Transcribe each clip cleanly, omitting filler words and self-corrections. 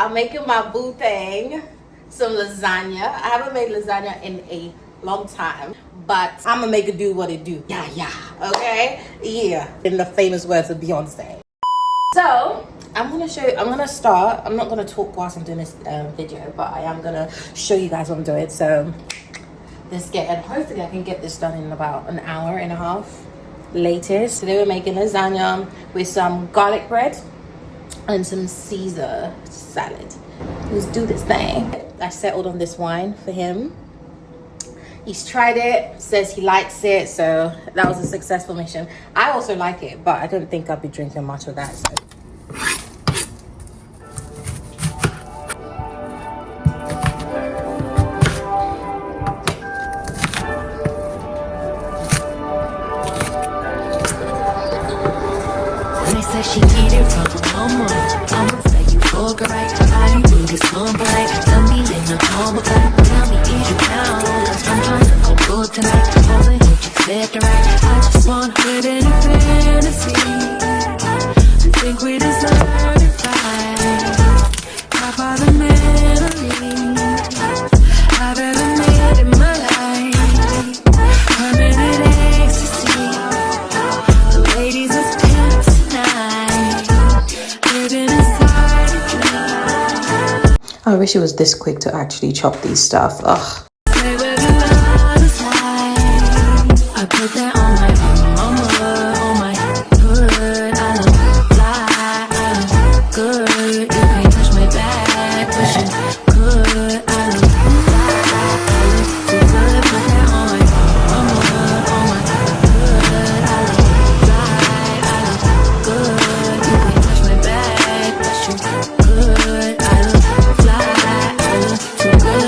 I'm making my boo thing some lasagna. I haven't made lasagna in a long time, but I'm gonna make it do what it do. Yeah, okay? Yeah, in the famous words of Beyonce. So, I'm gonna start. I'm not gonna talk whilst I'm doing this video, but I am gonna show you guys what I'm doing. So, let's get it. Hopefully I can get this done in about an hour and a half latest. Today we're making lasagna with some garlic bread and some Caesar salad. Let's do this thing. I settled on this wine for him. He's tried it, says he likes it, so that was a successful mission. I also like it, but I don't think I'll be drinking much of that. So. She get it from mama. I'ma say you fuck right. How you do this someplace? Tell me in the home, tell me is you down? Cause I'm trying to go good tonight. Hoping you accept it right. I just want good in a fantasy. I think we deserve it right. Top of the melody. I've ever made in my life. Permanent ecstasy. The ladies are I wish it was this quick to actually chop these stuff. Ugh. I put that on my mama, on my hood. I look fly, I look good. You can't touch my back, but you could. I look fly, I look too good. Put that on my mama, on my hood. I look fly, I look good. You can't touch my back, but you could. I look fly, I look too good.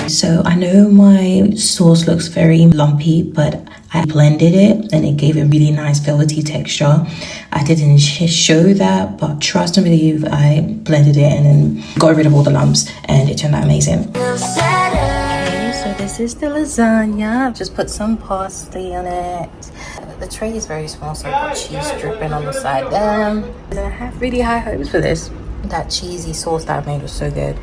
So I know my sauce looks very lumpy, but I blended it and it gave a really nice velvety texture. I didn't show that, but trust and believe, I blended it and then got rid of all the lumps and it turned out amazing. Okay, so this is the lasagna. I've just put some parsley on it. The tray is very small, so I've got cheese dripping on the side. And I have really high hopes for this. That cheesy sauce that I made was so good.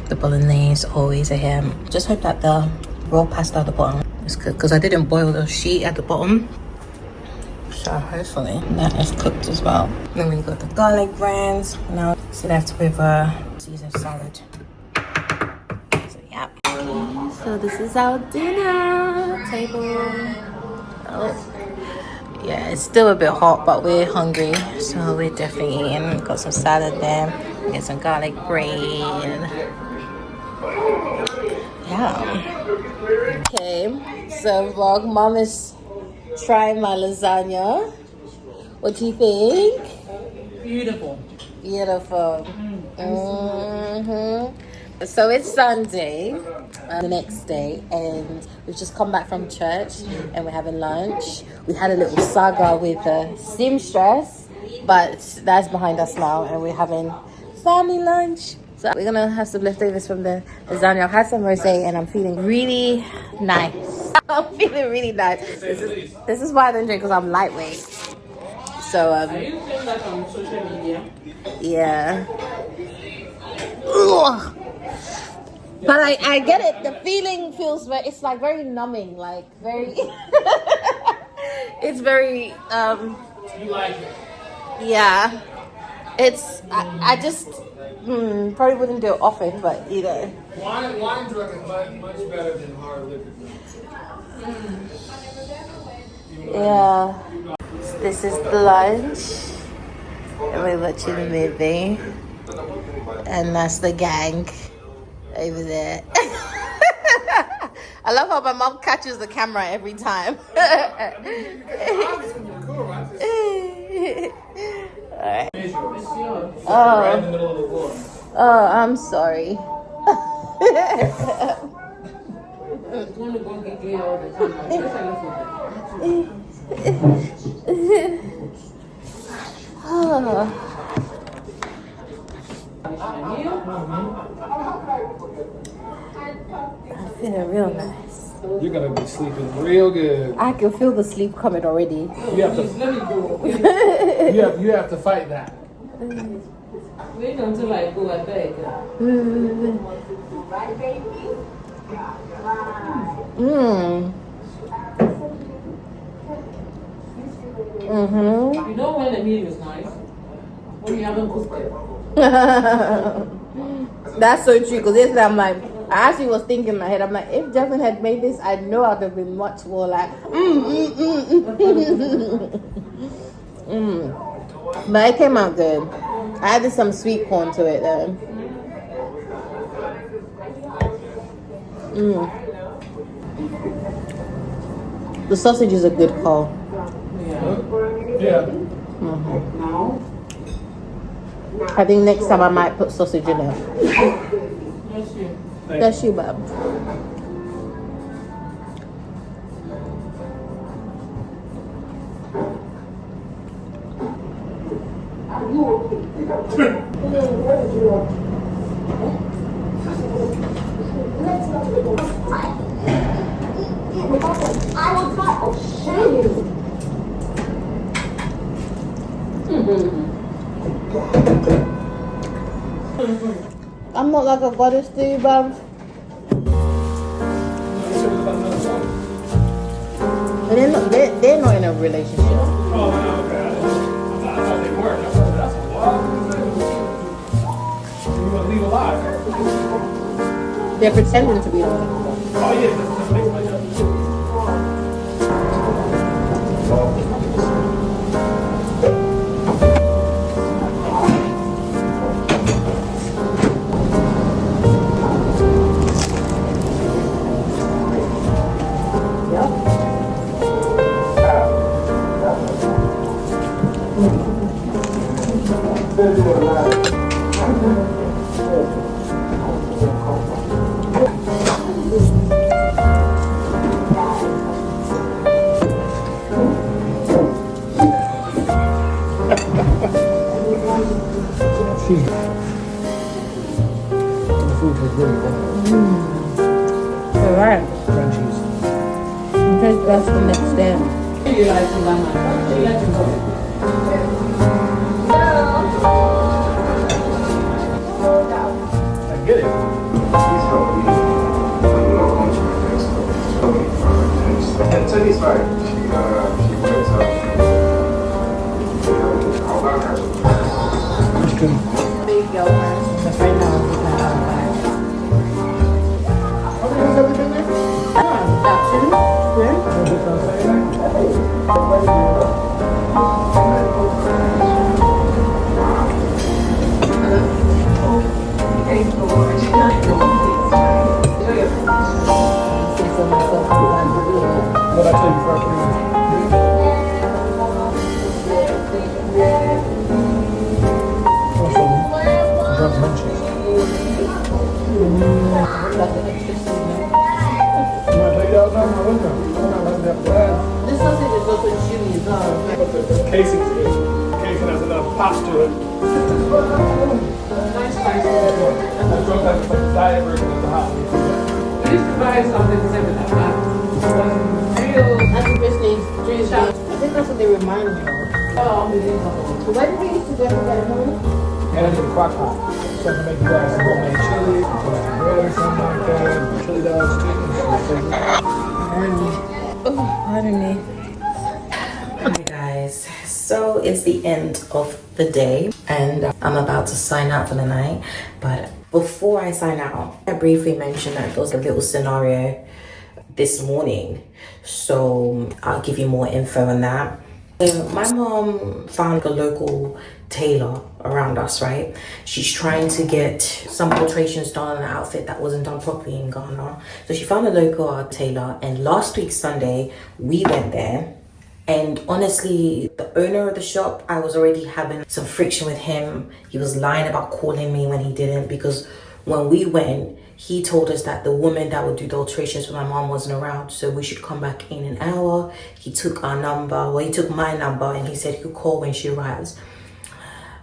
The bolognese, always a hit. Just hope that the raw pasta at the bottom is cooked, because I didn't boil the sheet at the bottom. So hopefully that is cooked as well. Then we got the garlic brands. Now it's left with Caesar salad. So yeah. So this is our dinner table. Oh, Yeah, it's still a bit hot, but we're hungry, so we're definitely eating. Got some salad there, get some garlic bread. Yeah. Okay, so vlog, mom is trying my lasagna. What do you think? Beautiful. Beautiful. So it's Sunday, the next day, and we've just come back from church and we're having lunch. We had a little saga with the seamstress, but that's behind us now, and we're having family lunch. So we're gonna have some leftovers from the lasagna. I've had some rosé and I'm feeling really nice. I'm feeling really nice. This is why I don't drink, because I'm lightweight. So Are you saying that on social media? yeah. Ugh. But I get it. The feeling feels very, it's like very numbing, like very it's very You like it? yeah. It's I just probably wouldn't do it often, but you know. Wine drug is much better than hard liquor. Yeah. This is the lunch. And we're watching the movie. And that's the gang over there. I love how my mom catches the camera every time. Alright. Right in the middle of the floor. Oh, I'm sorry. It's going to go get gay all the time. I guess I I'm feeling real nice. You're gonna be sleeping real good. I can feel the sleep coming already. You have to. Let me go. You have to fight that. Wait until I go, I beg. You know when the meal is nice? When you haven't cooked it. That's so true, because yesterday I'm like, I actually was thinking in my head, I'm like, if Jasmine had made this, I know I'd have been much more like, But it came out good. I added some sweet corn to it though. The sausage is a good call. Yeah. I think next time I might put sausage in it. Bless you. Bless you, Bob. I'm not like a goddess to you, Bob. They're not in a relationship. Oh, okay. I thought they were. That's a lot. You want to leave alive? They're pretending to be one. Oh yeah. That makes my job. The food was really good. Alright. Crunchies. Okay, that's the next day. You like to lamb. You like to go. I get it. Tony's fine. She works out. Big girlfriend. That's right now. That's to it. Nice spicy. I drunk like a diet version of the hot wings. I used to buy something similar to that. Real. That's what this needs. Trees. I think that's what they remind me of. Oh, unbelievable. So where did we used to go to get home? And I did a crock pot. So I can make you guys some homemade chili, some bread or something like that. Chili dogs, chicken. Pardon me. Hi guys, so it's the end of the day and I'm about to sign out for the night, but before I sign out, I briefly mentioned that there was a little scenario this morning, so I'll give you more info on that. So my mom found a local tailor around us, right? She's trying to get some alterations done on an outfit that wasn't done properly in Ghana. So she found a local tailor, and last week Sunday we went there. And honestly, the owner of the shop, I was already having some friction with him. He was lying about calling me when he didn't, because when we went, he told us that the woman that would do the alterations for my mom wasn't around, so we should come back in an hour. He took our number, well, he took my number, and he said he could call when she arrives.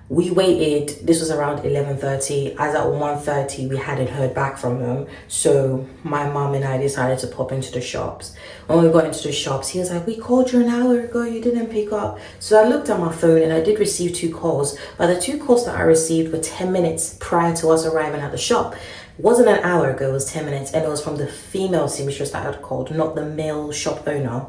We waited, this was around 11:30. As at 1:30, we hadn't heard back from them. So my mom and I decided to pop into the shops. When we got into the shops, he was like, we called you an hour ago, you didn't pick up. So I looked at my phone and I did receive 2 calls. But the 2 calls that I received were 10 minutes prior to us arriving at the shop. It wasn't an hour ago, it was 10 minutes. And it was from the female seamstress that had called, not the male shop owner.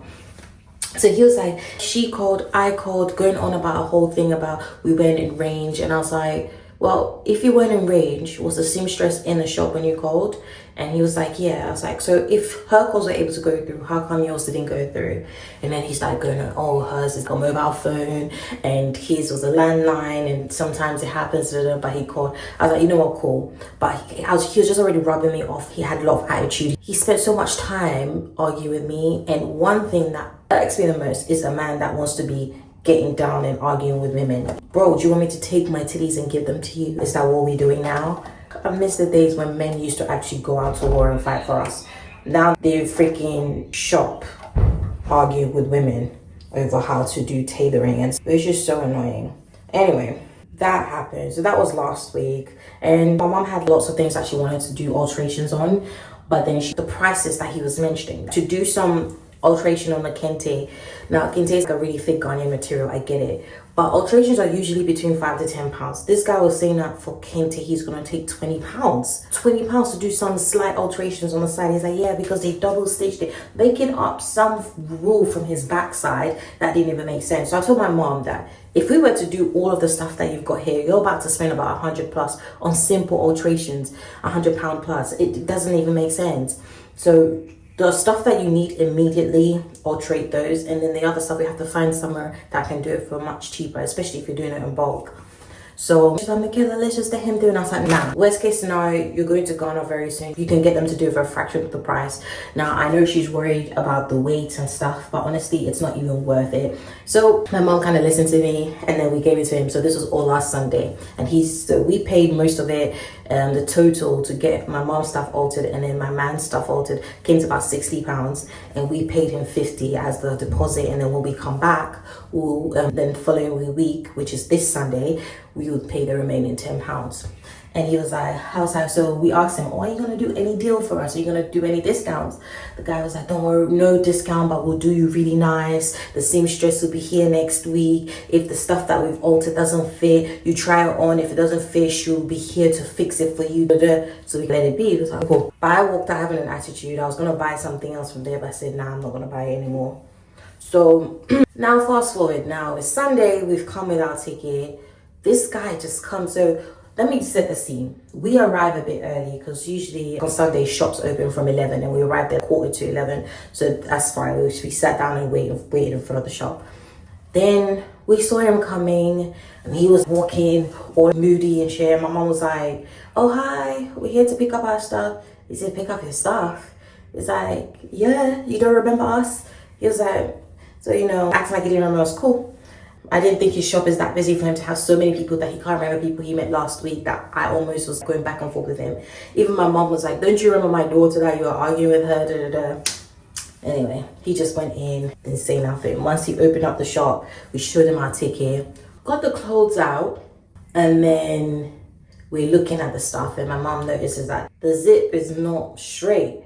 So he was like, she called, I called, going on about a whole thing about we weren't in range. And I was like, well, if you weren't in range, was the seamstress in the shop when you called? And he was like, yeah. I was like, so if her calls were able to go through, how come yours didn't go through? And then he started going on, oh, hers is a mobile phone and his was a landline, and sometimes it happens, but he called. I was like, you know what, cool. But he was just already rubbing me off. He had a lot of attitude. He spent so much time arguing with me. And one thing that irks me the most is a man that wants to be getting down and arguing with women. Bro, do you want me to take my titties and give them to you? Is that what we're doing now? I miss the days when men used to actually go out to war and fight for us. Now they freaking shop argue with women over how to do tailoring, and it's just so annoying. Anyway, that happened. So that was last week, and my mom had lots of things that she wanted to do alterations on, but then the prices that he was mentioning to do some alteration on the kente. Now kente is a really thick Ghanaian material, I get it, but alterations are usually between £5 to £10. This guy was saying that for kente he's gonna take £20 to do some slight alterations on the side. He's like, yeah, because they double stitched it, making up some rule from his backside that didn't even make sense. So I told my mom that if we were to do all of the stuff that you've got here, you're about to spend about 100 plus on simple alterations, £100 plus. It doesn't even make sense. So the stuff that you need immediately, alterate those, and then the other stuff we have to find somewhere that can do it for much cheaper, especially if you're doing it in bulk. So she's like, Michaela, let's just let him do it. And I was like, nah. Worst case scenario, you're going to Ghana very soon. You can get them to do it for a fraction of the price. Now, I know she's worried about the weight and stuff, but honestly, it's not even worth it. So my mom kind of listened to me, and then we gave it to him. So this was all last Sunday, and so we paid most of it. The total to get my mom's stuff altered and then my man's stuff altered came to about £60, and we paid him 50 as the deposit. And then when we come back, we'll then following week, which is this Sunday, we would pay the remaining £10. And he was like, so we asked him, oh, are you gonna do any deal for us? Are you gonna do any discounts? The guy was like, don't worry, no discount, but we'll do you really nice. The seamstress will be here next week. If the stuff that we've altered doesn't fit, you try it on. If it doesn't fit, she'll be here to fix it for you. So we let it be. It was like, cool. But I walked out having an attitude. I was gonna buy something else from there, but I said, nah, I'm not gonna buy it anymore. So now fast forward, now it's Sunday, we've come with our ticket. This guy just comes, so let me set the scene. We arrive a bit early because usually on Sunday shops open from 11 and we arrived there 11:15. So that's fine. We sat down and waited in front of the shop. Then we saw him coming and he was walking all moody and shit. My mom was like, oh, hi, we're here to pick up our stuff. He said, pick up your stuff? It's like, yeah, you don't remember us? He was like, so, acting like he didn't remember us. Cool. I didn't think his shop is that busy for him to have so many people that he can't remember people he met last week, that I almost was going back and forth with him. Even my mom was like, don't you remember my daughter that you were arguing with her? Da, da, da. Anyway, he just went in, didn't say nothing. Once he opened up the shop, we showed him our ticket, got the clothes out, And then we're looking at the stuff and my mom notices that the zip is not straight.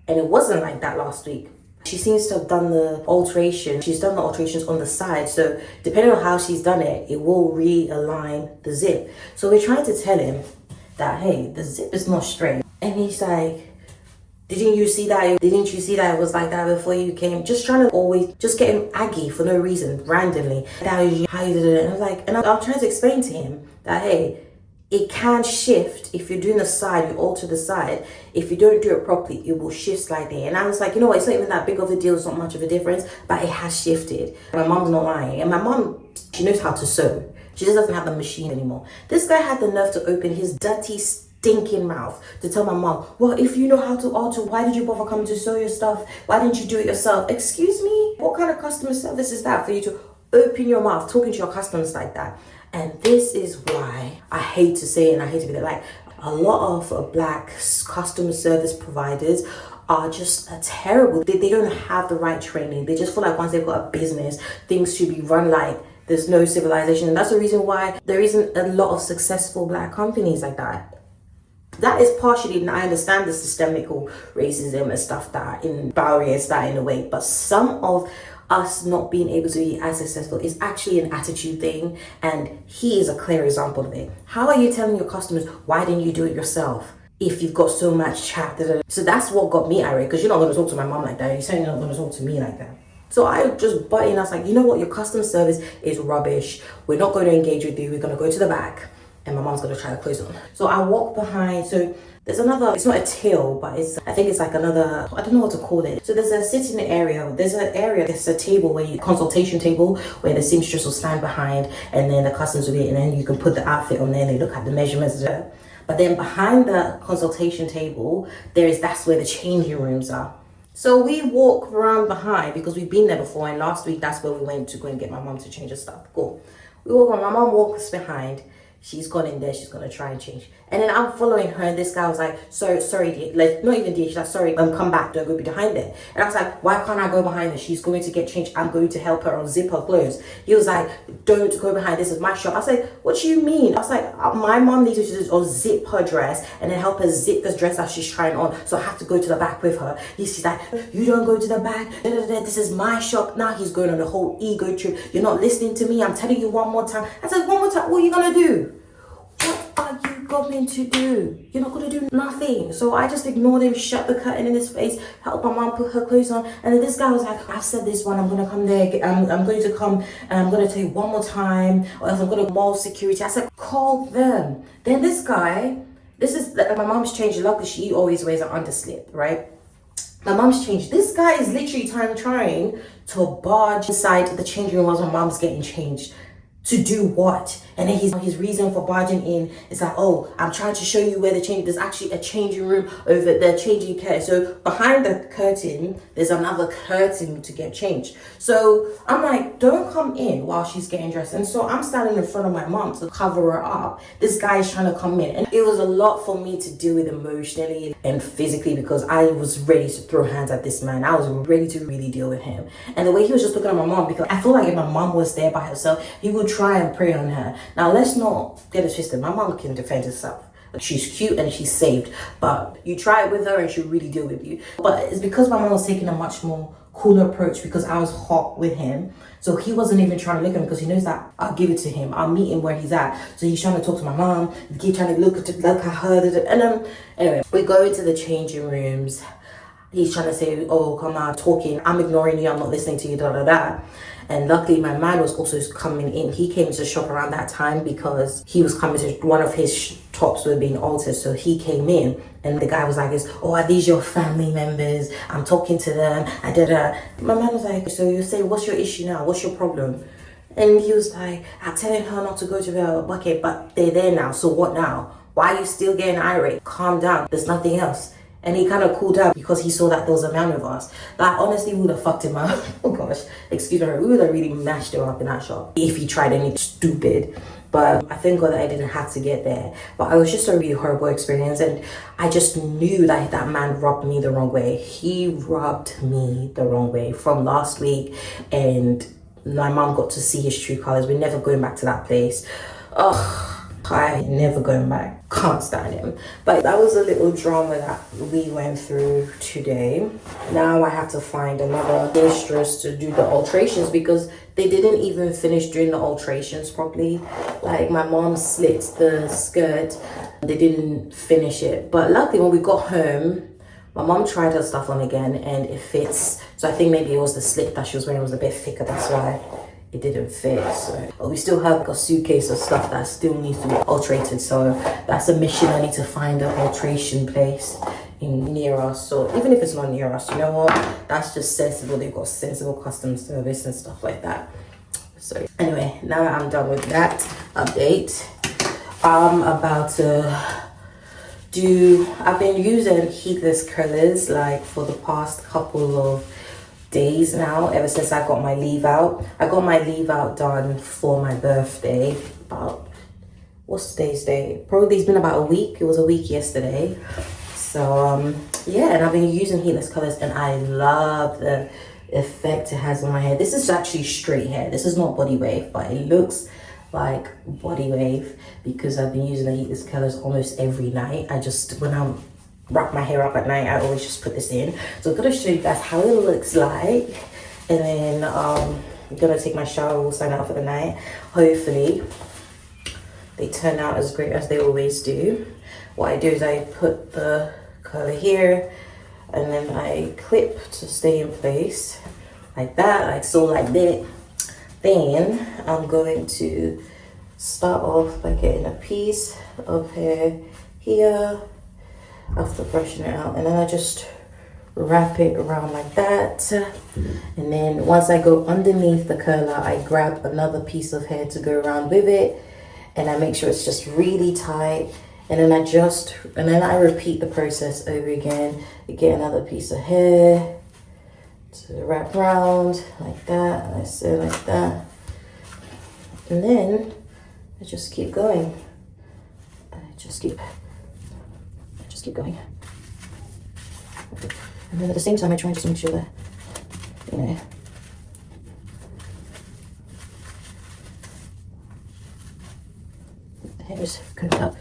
And it wasn't like that last week. She seems to have done the alteration. She's done the alterations on the side. So depending on how she's done it, it will realign the zip. So we're trying to tell him that, hey, the zip is not straight. And he's like, didn't you see that? Didn't you see that it was like that before you came? Just trying to always just get him aggy for no reason, randomly. That was how you did it. And I was like, and I'm trying to explain to him that, hey, it can shift. If you're doing the side, you alter the side. If you don't do it properly, it will shift slightly. And I was like, you know what, it's not even that big of a deal. It's not much of a difference, but it has shifted. My mom's not lying. And my mom, she knows how to sew. She just doesn't have the machine anymore. This guy had the nerve to open his dirty, stinking mouth to tell my mom, well, if you know how to alter, why did you bother coming to sew your stuff? Why didn't you do it yourself? Excuse me? What kind of customer service is that for you to open your mouth talking to your customers like that? And this is why I hate to say it and I hate to be like, a lot of black customer service providers are just terrible. They don't have the right training. They just feel like once they've got a business, things should be run like there's no civilization. And that's the reason why there isn't a lot of successful black companies like that. That is partially, and I understand the systemical racism and stuff that in barriers that in a way, but some of us not being able to be as successful is actually an attitude thing, and he is a clear example of it. How are you telling your customers, why didn't you do it yourself if you've got so much chat? So that's what got me irate, because you're not going to talk to my mom like that. You're saying you're not going to talk to me like that. So I just butt in. I was like, you know what, your customer service is rubbish. We're not going to engage with you. We're going to go to the back, and my mom's going to try to close on. So I walk behind. So there's another, it's not a till, but I think it's like another, I don't know what to call it. So there's a sitting area, there's a table where consultation table where the seamstress will stand behind and then the customers will be, and then you can put the outfit on there and they look at the measurements. But then behind the consultation table, that's where the changing rooms are. So we walk around behind because we've been there before, and last week that's where we went to go and get my mom to change her stuff. Cool. We walk around, my mom walks behind. She's gone in there, she's gonna try and change. And then I'm following her, and this guy was like, sorry, dear. Like, not even dear, she's like, sorry, come back, don't go behind there. And I was like, why can't I go behind her? She's going to get changed, I'm going to help her unzip her clothes. He was like, don't go behind, this is my shop. I was like, what do you mean? I was like, my mom needs to just unzip her dress and then help her zip this dress that she's trying on, so I have to go to the back with her. She's like, you don't go to the back, this is my shop. Now he's going on a whole ego trip. You're not listening to me, I'm telling you one more time. I said, one more time, what are you gonna do? What are you going to do? You're not going to do nothing. So I just ignored him, shut the curtain in his face, helped my mom put her clothes on. And then this guy was like, I've said this one, I'm going to come there. I'm going to come and I'm going to tell you one more time, or else I'm going to call security. I said, call them. Then this guy, my mom's changed. Luckily, she always wears an underslip, right? My mom's changed. This guy is literally trying to barge inside the changing room while my mom's getting changed. To do what? And then his reason for barging in is like, oh, I'm trying to show you where there's actually a changing room over the changing curtain. So behind the curtain, there's another curtain to get changed. So I'm like, don't come in while she's getting dressed. And so I'm standing in front of my mom to cover her up. This guy is trying to come in. And it was a lot for me to deal with emotionally and physically, because I was ready to throw hands at this man. I was ready to really deal with him. And the way he was just looking at my mom, because I feel like if my mom was there by herself, he would try and prey on her. Now, let's not get it twisted. My mom can defend herself. She's cute and she's saved, but you try it with her and she'll really deal with you. But it's because my mom was taking a much more cooler approach, because I was hot with him. So he wasn't even trying to look at him, because he knows that I'll give it to him. I'll meet him where he's at. So he's trying to talk to my mom, keep trying to look at her. And anyway, we go into the changing rooms. He's trying to say, oh, come out talking. I'm ignoring you. I'm not listening to you, da, da, da. And luckily, my man was also coming in. He came to shop around that time because he was coming to, one of his tops were being altered. So he came in and the guy was like, oh, are these your family members? I'm talking to them. My man was like, so you're saying, what's your issue now? What's your problem? And he was like, I'm telling her not to go to the bucket, but they're there now. So what now? Why are you still getting irate? Calm down. There's nothing else. And he kind of cooled down because he saw that there was a man with us. Like, honestly, we would have fucked him up. Oh gosh, excuse me, we would have really mashed him up in that shop if he tried anything stupid. But I thank God that I didn't have to get there. But it was just a really horrible experience, and I just knew that that man rubbed me the wrong way. He rubbed me the wrong way from last week, and my mom got to see his true colors. We're never going back to that place. Ugh. I never going back. Can't stand him. But that was a little drama that we went through today. Now I have to find another mistress to do the alterations because they didn't even finish doing the alterations properly. Like my mom slit the skirt, they didn't finish it. But luckily when we got home, my mom tried her stuff on again and it fits. So I think maybe it was the slit that she was wearing was a bit thicker, that's why it didn't fit. So but we still have like a suitcase of stuff that still needs to be alterated, so that's a mission. I need to find an alteration place near us. So even if it's not near us, you know what, that's just sensible. They've got sensible customer service and stuff like that. So anyway, now I'm done with that update. I'm about to I've been using heatless curlers like for the past couple of days now, ever since I got my leave out. I got my leave out done for my birthday about, what's today's date? Probably it's been about a week. It was a week yesterday. So yeah, and I've been using heatless colors and I love the effect it has on my hair. This is actually straight hair. This is not body wave, but it looks like body wave because I've been using the heatless colors almost every night. I just, when I'm wrap my hair up at night, I always just put this in. So I'm gonna show you guys how it looks like, and then I'm gonna take my shower, we'll sign out for the night. Hopefully they turn out as great as they always do. What I do is I put the curler here and then I clip to stay in place like that, like so, like that. Then I'm going to start off by getting a piece of hair here after brushing it out, and then I just wrap it around like that. And then once I go underneath the curler, I grab another piece of hair to go around with it, and I make sure it's just really tight. And then I repeat the process over again. I get another piece of hair to wrap around like that, like so, like that, and then I just keep going. I just keep going. And then at the same time, I try to just make sure that, you know, the hair is combed up.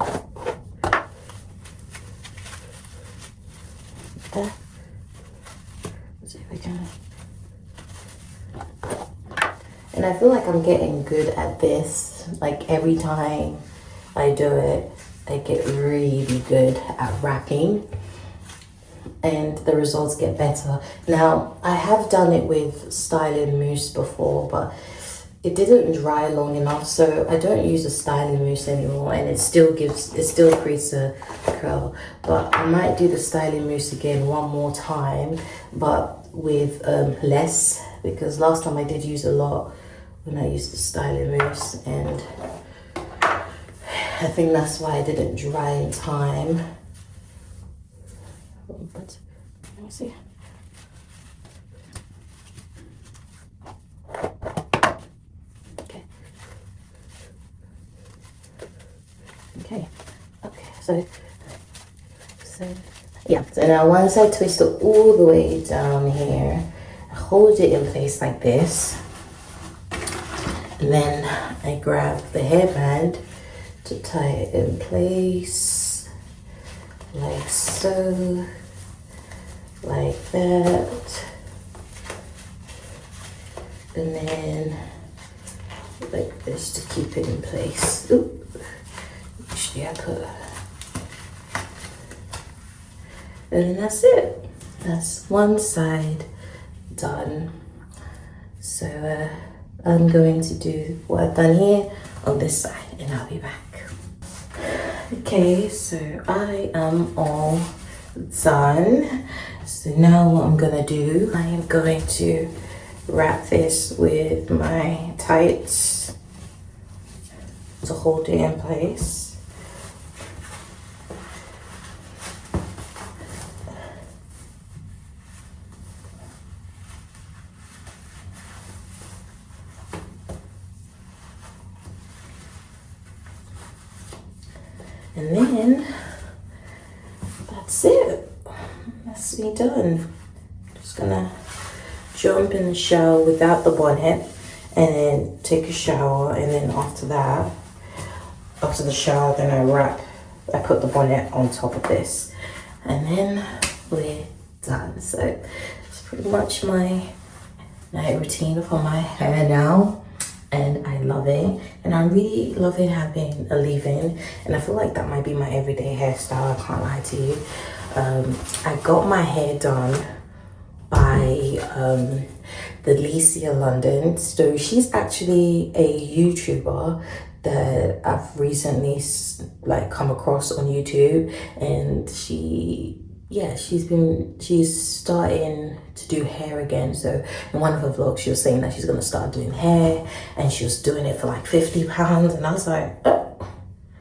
There. Let's see if we can. And I feel like I'm getting good at this. Like every time I do it, I get really good at wrapping and the results get better. Now, I have done it with styling mousse before, but it didn't dry long enough, so I don't use a styling mousse anymore, and it still creates a curl. But I might do the styling mousse again one more time, but with less, because last time I did use a lot when I used the styling mousse, and I think that's why I didn't dry in time. But let me see. Okay. So yeah. So now once I twist it all the way down here, I hold it in place like this, and then I grab the hairband to tie it in place, like so, like that, and then like this to keep it in place. Ooh, actually I put, and then that's it. That's one side done. So I'm going to do what I've done here on this side, and I'll be back. Okay, so I am all done. So now what I'm gonna do, I am going to wrap this with my tights to hold it in place. And then that's it. That's me done. Just gonna jump in the shower without the bonnet and then take a shower, and then after that after the shower, then I put the bonnet on top of this, and then we're done. So it's pretty much my night routine for my hair now, and I love it. And I'm really loving having a leave-in, and I feel like that might be my everyday hairstyle, I can't lie to you. I got my hair done by the Licia London. So she's actually a YouTuber that I've recently like come across on YouTube, and she's starting to do hair again. So in one of her vlogs she was saying that she's gonna start doing hair, and she was doing it for like £50, and I was like, oh,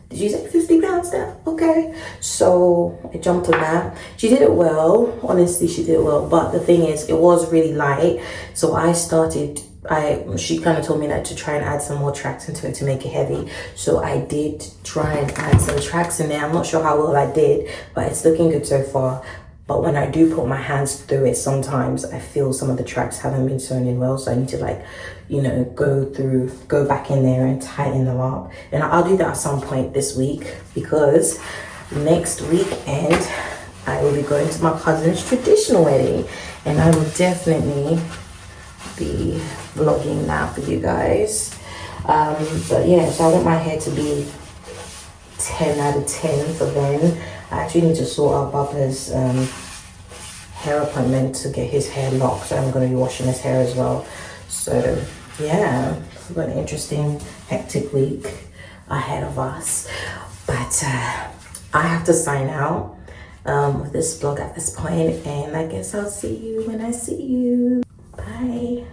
did you say £50 now? Okay. So I jumped on that. She did it well. Honestly, she did it well. But the thing is, it was really light. So she kind of told me that to try and add some more tracks into it to make it heavy. So I did try and add some tracks in there. I'm not sure how well I did, but it's looking good so far. But when I do put my hands through it, sometimes I feel some of the tracks haven't been sewn in well. So I need to, like, you know, go back in there and tighten them up. And I'll do that at some point this week, because next weekend I will be going to my cousin's traditional wedding, and I will definitely be vlogging that for you guys. But yeah, so I want my hair to be 10 out of 10 for then. I actually need to sort out Bubba's hair appointment to get his hair locked. So I'm going to be washing his hair as well. So yeah, we've got an interesting, hectic week ahead of us. But I have to sign out with this vlog at this point, and I guess I'll see you when I see you. Bye.